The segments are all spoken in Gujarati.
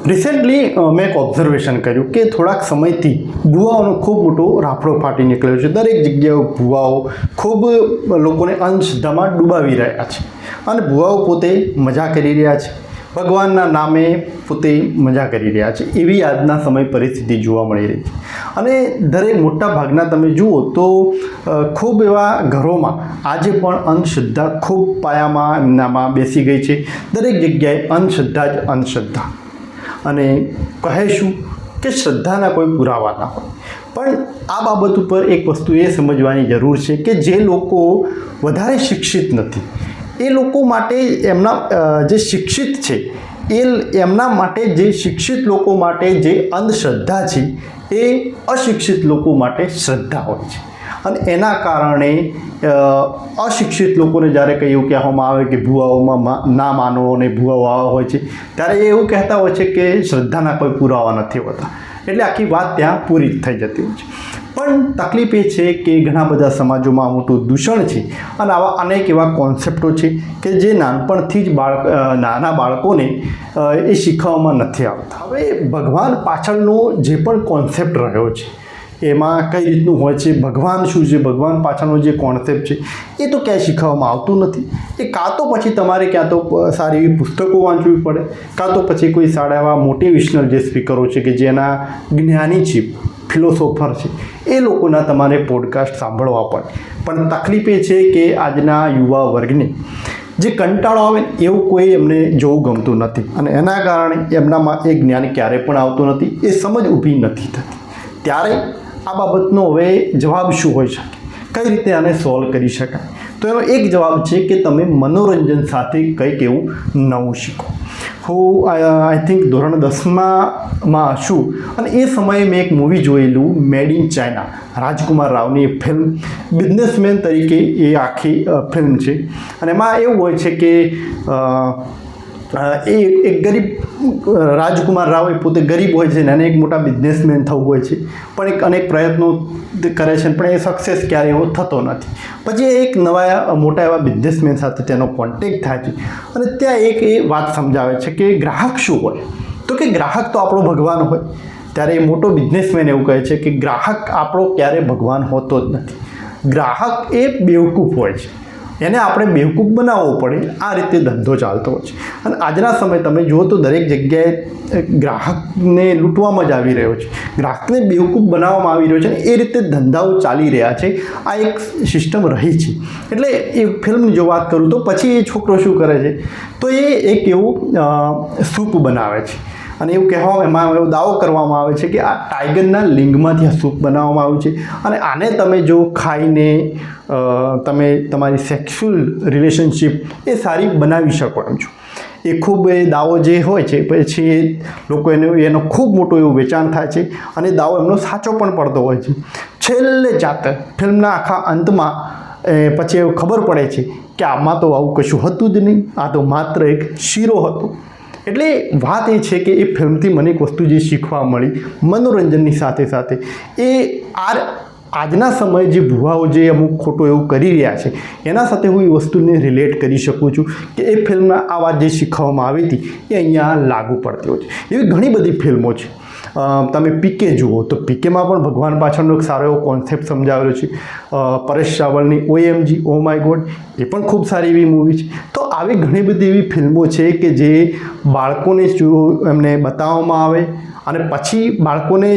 રિસેન્ટલી મેં એક ઓબ્ઝર્વેશન કર્યું કે થોડાક સમયથી ભૂવાઓનો ખૂબ મોટો રાફડો ફાટી નીકળ્યો છે. દરેક જગ્યાએ ભૂવાઓ ખૂબ લોકોને અંધશ્રદ્ધામાં ડૂબાવી રહ્યા છે અને ભૂવાઓ પોતે મજા કરી રહ્યા છે, ભગવાનના નામે પોતે મજા કરી રહ્યા છે. એવી આજના સમય પરિસ્થિતિ જોવા મળી રહી છે અને દરેક મોટા ભાગના તમે જુઓ તો ખૂબ એવા ઘરોમાં આજે પણ અંધશ્રદ્ધા ખૂબ પાયામાં એમનામાં બેસી ગઈ છે. દરેક જગ્યાએ અંધશ્રદ્ધા જ અંધશ્રદ્ધા અને કહેશું કે શ્રદ્ધાના કોઈ પુરાવા ના હોય. પણ આ બાબત ઉપર એક વસ્તુ એ સમજવાની જરૂર છે કે જે લોકો વધારે શિક્ષિત નથી એ લોકો માટે એમના જે શિક્ષિત છે એમના માટે જે શિક્ષિત લોકો માટે જે અંધશ્રદ્ધા છે એ અશિક્ષિત લોકો માટે શ્રદ્ધા હોય છે. અને એના કારણે અશિક્ષિત લોકોને જ્યારે કંઈ એવું કહેવામાં આવે કે ભૂવાઓમાં ના માનો અને ભૂવાઓ આવા હોય છે ત્યારે એ એવું કહેતા હોય છે કે શ્રદ્ધાના કોઈ પુરાવા નથી હોતા, એટલે આખી વાત ત્યાં પૂરી થઈ જતી હોય છે. પણ તકલીફ એ છે કે ઘણા બધા સમાજોમાં મોટું દૂષણ છે અને આવા અનેક એવા કોન્સેપ્ટો છે કે જે નાનપણથી જ નાના બાળકોને એ શીખવવામાં નથી આવતા. હવે ભગવાન પાછળનો જે પણ કોન્સેપ્ટ રહ્યો છે એમાં કઈ રીતનું હોય છે, ભગવાન શું છે, ભગવાન પાછળનો જે કોન્સેપ્ટ છે એ તો ક્યાંય શીખવવામાં આવતું નથી. એ કાં તો પછી તમારે ક્યાં તો સારી એવી પુસ્તકો વાંચવી પડે, કાં તો પછી કોઈ સારા એવા મોટિવેશનલ જે સ્પીકરો છે કે જેના જ્ઞાની છે, ફિલોસોફર છે, એ લોકોના તમારે પોડકાસ્ટ સાંભળવા પડે. પણ તકલીફ એ છે કે આજના યુવા વર્ગને જે કંટાળો આવે એવું કોઈ એમને જોવું ગમતું નથી અને એના કારણે એમનામાં એ જ્ઞાન ક્યારે પણ આવતું નથી, એ સમજ ઊભી નથી થતી. ત્યારે આ બાબતનો હવે જવાબ શું હોઈ શકે, કઈ રીતે આને સોલ્વ કરી શકાય? તો એનો એક જવાબ છે કે તમે મનોરંજન સાથે કંઈક એવું નવું શીખો. હું આઈ થિંક ધોરણ 10માં છું અને એ સમયે મેં એક મૂવી જોયેલું મેડ ઇન ચાઇના, રાજકુમાર રાવની એક ફિલ્મ, બિઝનેસમેન તરીકે એ આખી ફિલ્મ છે. અને એમાં એવું હોય છે કે એ એક ગરીબ રાજકુમાર રાવ એ પોતે ગરીબ હોય છે ને એને એક મોટા બિઝનેસમેન થવું હોય છે, પણ એક અનેક પ્રયત્નો કરે છે પણ એ સક્સેસ ક્યારે એવો થતો નથી. પછી એક નવા મોટા એવા બિઝનેસમેન સાથે તેનો કોન્ટેક્ટ થાય છે અને ત્યાં એક એ વાત સમજાવે છે કે ગ્રાહક શું હોય, તો કે ગ્રાહક તો આપણો ભગવાન હોય. ત્યારે એ મોટો બિઝનેસમેન એવું કહે છે કે ગ્રાહક આપણો ક્યારે ભગવાન હોતો જ નથી, ગ્રાહક એ બેવકૂફ હોય છે, એને આપણે બેવકૂફ બનાવવો પડે. આ રીતે ધંધો ચાલતો હોય છે અને આજના સમય તમે જુઓ તો દરેક જગ્યાએ ગ્રાહકને લૂંટવામાં જ આવી રહ્યો છે, ગ્રાહકને બેવકૂફ બનાવવામાં આવી રહ્યો છે અને એ રીતે ધંધાઓ ચાલી રહ્યા છે. આ એક સિસ્ટમ રહી છે. એટલે એ ફિલ્મની જો વાત કરું તો પછી એ છોકરો શું કરે છે તો એ એક એવું સૂપ બનાવે છે અને એવું કહેવામાં એમાં એવો દાવો કરવામાં આવે છે કે આ ટાઈગરના લિંગમાંથી આ સૂપ બનાવવામાં આવ્યું છે અને આને તમે જો ખાઈને તમે તમારી સેક્સ્યુઅલ રિલેશનશિપ એ સારી બનાવી શકો એમ છો. એ ખૂબ એ દાવો જે હોય છે પછી લોકો એનો ખૂબ મોટો એવું વેચાણ થાય છે અને દાવો એમનો સાચો પણ પડતો હોય છે. છેલ્લે જાતે ફિલ્મના આખા અંતમાં પછી એવું ખબર પડે છે કે આમાં તો આવું કશું હતું જ નહીં, આ તો માત્ર એક શીરો હતો. એટલે વાત એ છે કે એ ફિલ્મથી મને એક વસ્તુ જે શીખવા મળી મનોરંજનની સાથે સાથે એ આજના સમયે જે ભૂવાઓ જે અમુક ખોટું એવું કરી રહ્યા છે એના સાથે હું એ વસ્તુને રિલેટ કરી શકું છું કે એ ફિલ્મમાં આ વાત જે શીખવવામાં આવી હતી એ અહીંયા લાગુ પડતી હોય છે. એવી ઘણી બધી ફિલ્મો છે. તમે પીકે જુઓ તો પીકેમાં પણ ભગવાન પાછળનો એક સારો એવો કોન્સેપ્ટ સમજાવેલો છે. પરેશ રાવલની OMG, ઓ માય ગોડ, એ પણ ખૂબ સારી એવી મૂવી છે. તો આવી ઘણી બધી એવી ફિલ્મો છે કે જે બાળકોને એમને બતાવવામાં આવે અને પછી બાળકોને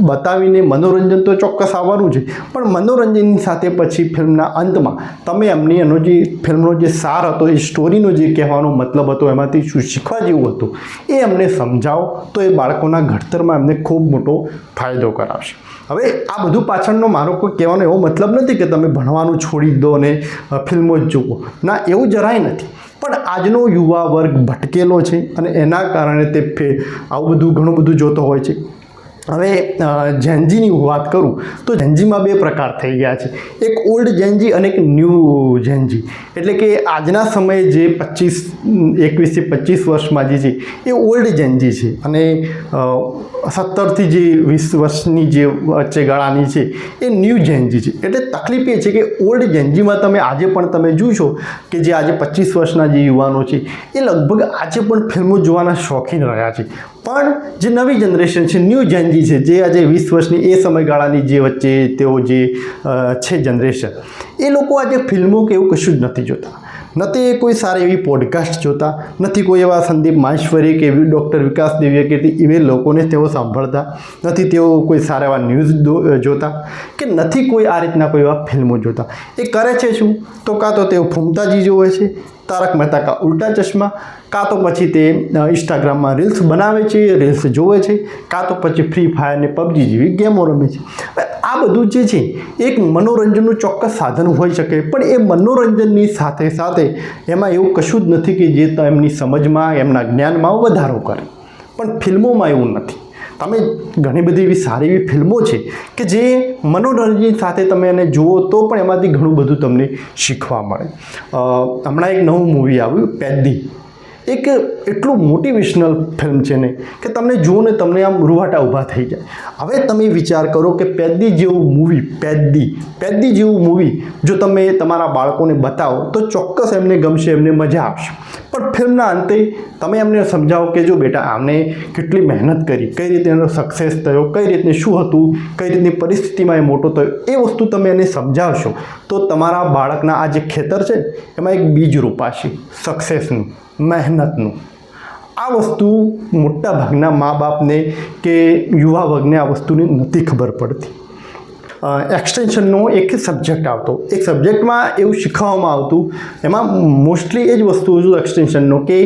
બતાવીને મનોરંજન તો ચોક્કસ આવવાનું છે પણ મનોરંજનની સાથે પછી ફિલ્મના અંતમાં તમે એમની એનો જે ફિલ્મનો જે સાર હતો, એ સ્ટોરીનો જે કહેવાનો મતલબ હતો, એમાંથી શું શીખવા જેવું હતું એ એમને સમજાવો તો એ બાળકોના ઘડતરમાં એમને ખૂબ મોટો ફાયદો કરાવશે. હવે આ બધું પાછળનો મારો કોઈ કહેવાનો એવો મતલબ નથી કે તમે ભણવાનું છોડી દો અને ફિલ્મો જ જુઓ, ના, એવું જરાય નથી. પણ આજનો યુવા વર્ગ ભટકેલો છે અને એના કારણે તે આવું બધું ઘણું બધું જોતો હોય છે. હવે જેનજીની વાત કરું તો જેનજીમાં બે પ્રકાર થઈ ગયા છે, એક ઓલ્ડ જેનજી અને એક ન્યૂ જેનજી. એટલે કે આજના સમયે જે 21 થી 25 વર્ષમાં જે છે એ ઓલ્ડ જેનજી છે અને 17થી જે 20 વર્ષની જે વચ્ચે ગાળાની છે એ ન્યૂ જેનજી છે. એટલે તકલીફ એ છે કે ઓલ્ડ જેનજીમાં તમે આજે પણ તમે જોશો કે જે આજે 25 વર્ષના જે યુવાનો છે એ લગભગ આજે પણ ફિલ્મો જોવાના શોખીન રહ્યા છે, પણ જે નવી જનરેશન છે, ન્યૂ જેનજી છે, જે આજે 20 વર્ષની એ સમયગાળાની જે વચ્ચે તેઓ જે છે જનરેશન, એ લોકો આજે ફિલ્મો કે એવું કશું જ નથી જોતા, નથી એ કોઈ સારી એવી પોડકાસ્ટ જોતા, નથી કોઈ એવા સંદીપ માહેશ્વરી કે ડૉક્ટર વિકાસ દેવીય કે એવા લોકોને તેઓ સાંભળતા, નથી તેઓ કોઈ સારા એવા ન્યૂઝ જોતા, કે નથી કોઈ આ રીતના કોઈ એવા ફિલ્મો જોતા. એ કરે છે શું? તો કાં તો તેઓ ફૂમતાજી જોવે છે, તારક મહેતા કા ઉલ્ટા ચશ્મા, કાં તો પછી તે ઇન્સ્ટાગ્રામમાં રીલ્સ બનાવે છે, રીલ્સ જોવે છે, કાં તો પછી ફ્રી ફાયર ને પબજી જેવી ગેમો રમે છે. આ બધું જે છે એક મનોરંજનનું ચોક્કસ સાધન હોઈ શકે, પણ એ મનોરંજનની સાથે સાથે એમાં એવું કશું જ નથી કે જે એમની સમજમાં, એમના જ્ઞાનમાં વધારો કરે. પણ ફિલ્મોમાં એવું નથી. તમે ઘણી બધી એવી સારી એવી ફિલ્મો છે કે જે મનોરંજન સાથે તમે એને જુઓ તો પણ એમાંથી ઘણું બધું તમને શીખવા મળે. હમણાં એક નવું મૂવી આવ્યું પેદ્દી, એક એટલું મોટિવેશનલ ફિલ્મ છે ને કે તમને જુઓ ને તમને આમ રૂવાટા ઊભા થઈ જાય. હવે તમે વિચાર કરો કે પેદ્દી જેવું મૂવી, પેદ્દી જેવું મૂવી જો તમે તમારા બાળકોને બતાવો તો ચોક્કસ એમને ગમશે, એમને મજા આવશે. પણ ફિલ્મના અંતે તમે એમને સમજાવો કે જો બેટા આમને કેટલી મહેનત કરી, કઈ રીતે એનો સક્સેસ થયો, કઈ રીતે શું હતું, કઈ રીતની પરિસ્થિતિમાં એ મોટો થયો, એ વસ્તુ તમે એને સમજાવશો તો તમારા બાળકના આ જે ખેતર છે એમાં એક બીજ રોપાશે સક્સેસનું, મહેનતનું. આ વસ્તુ મોટા ભાગના મા બાપને કે યુવા વર્ગને આ વસ્તુની નથી ખબર પડતી. એક્સટેન્શનનો એક સબ્જેક્ટ આવતો, એક સબ્જેક્ટમાં એવું શીખવવામાં આવતું, એમાં મોસ્ટલી એ જ વસ્તુ હતું એક્સટેન્શનનો કે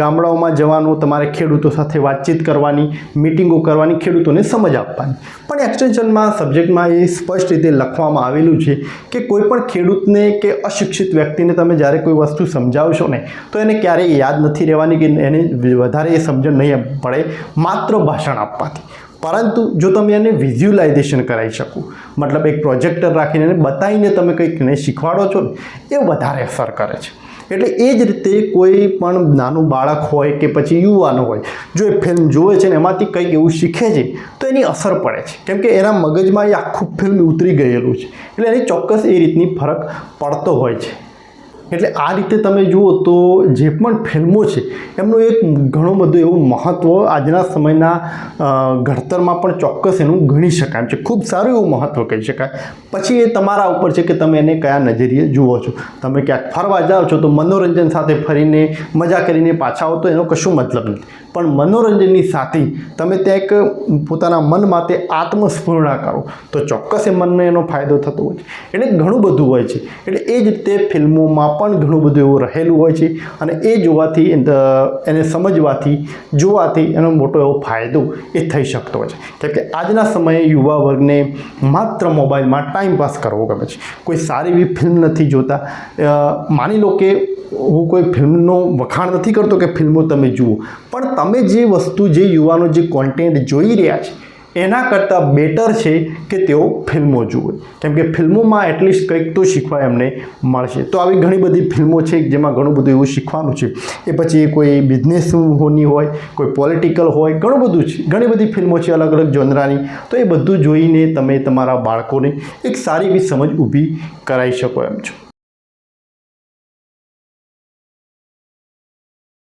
ગામડાઓમાં જવાનું, તમારે ખેડૂતો સાથે વાતચીત કરવાની, મિટિંગો કરવાની, ખેડૂતોને સમજ આપવાની. પણ એક્સટેન્શનમાં સબ્જેક્ટમાં એ સ્પષ્ટ રીતે લખવામાં આવેલું છે કે કોઈ પણ ખેડૂતને કે અશિક્ષિત વ્યક્તિને તમે જ્યારે કોઈ વસ્તુ સમજાવશો ને તો એને ક્યારેય યાદ નથી રહેવાની કે એને વધારે એ સમજણ નહીં પડે માત્ર ભાષણ આપવાથી. પરંતુ જો તમે એને વિઝ્યુલાઇઝેશન કરાવી શકો, મતલબ એક પ્રોજેક્ટર રાખીને એને બતાવીને તમે કંઈક એને શીખવાડો છો ને, એ વધારે અસર કરે છે. એટલે એ જ રીતે કોઈ પણ નાનું બાળક હોય કે પછી યુવાનો હોય, જો એ ફિલ્મ જોવે છે ને એમાંથી કંઈક એવું શીખે છે તો એની અસર પડે છે, કેમ કે એના મગજમાં એ આખું ફિલ્મ ઉતરી ગયેલું છે, એટલે એની ચોક્કસ એ રીતની ફરક પડતો હોય છે. એટલે આ રીતે તમે જુઓ તો જે પણ ફિલ્મો છે એમનું એક ઘણું બધું એવું મહત્ત્વ આજના સમયના ઘડતરમાં પણ ચોક્કસ એનું ગણી શકાય છે. ખૂબ સારું એવું મહત્ત્વ કહી શકાય. પછી એ તમારા ઉપર છે કે તમે એને કયા નજરિયે જુઓ છો. તમે ક્યાંક ફરવા જાઓ છો તો મનોરંજન સાથે ફરીને મજા કરીને પાછા આવો તો એનો કશું મતલબ નથી, પણ મનોરંજનની સાથે તમે ત્યાં એક પોતાના મન માટે આત્મસ્ફૂર્ણા કરો તો ચોક્કસ એ મનને એનો ફાયદો થતો હોય છે. એટલે ઘણું બધું હોય છે. એટલે એ જ રીતે ફિલ્મોમાં પણ ઘણું બધું એવું રહેલું હોય છે અને એ જોવાથી, એને સમજવાથી, જોવાથી એનો મોટો એવો ફાયદો એ થઈ શકતો હોય છે. કેમ કે આજના સમયે યુવા વર્ગને માત્ર મોબાઈલમાં ટાઈમપાસ કરવો ગમે છે. કોઈ સારી એવી ફિલ્મ નથી જોતા. માની લો કે હું કોઈ ફિલ્મનો વખાણ નથી કરતો કે ફિલ્મો તમે જુઓ, પણ તમે જે વસ્તુ, જે યુવાનો જે કોન્ટેન્ટ જોઈ રહ્યા છે એના કરતાં બેટર છે કે તેઓ ફિલ્મો જુએ, કેમ કે ફિલ્મોમાં એટલીસ્ટ કંઈક તો શીખવા એમને મળશે. તો આવી ઘણી બધી ફિલ્મો છે જેમાં ઘણું બધું એવું શીખવાનું છે. એ પછી કોઈ બિઝનેસની હોય, કોઈ પોલિટિકલ હોય, ઘણું બધું છે. ઘણી બધી ફિલ્મો છે અલગ અલગ જોનરાની. તો એ બધું જોઈને તમે તમારા બાળકોને એક સારી એવી સમજ ઊભી કરાવી શકો એમ છો.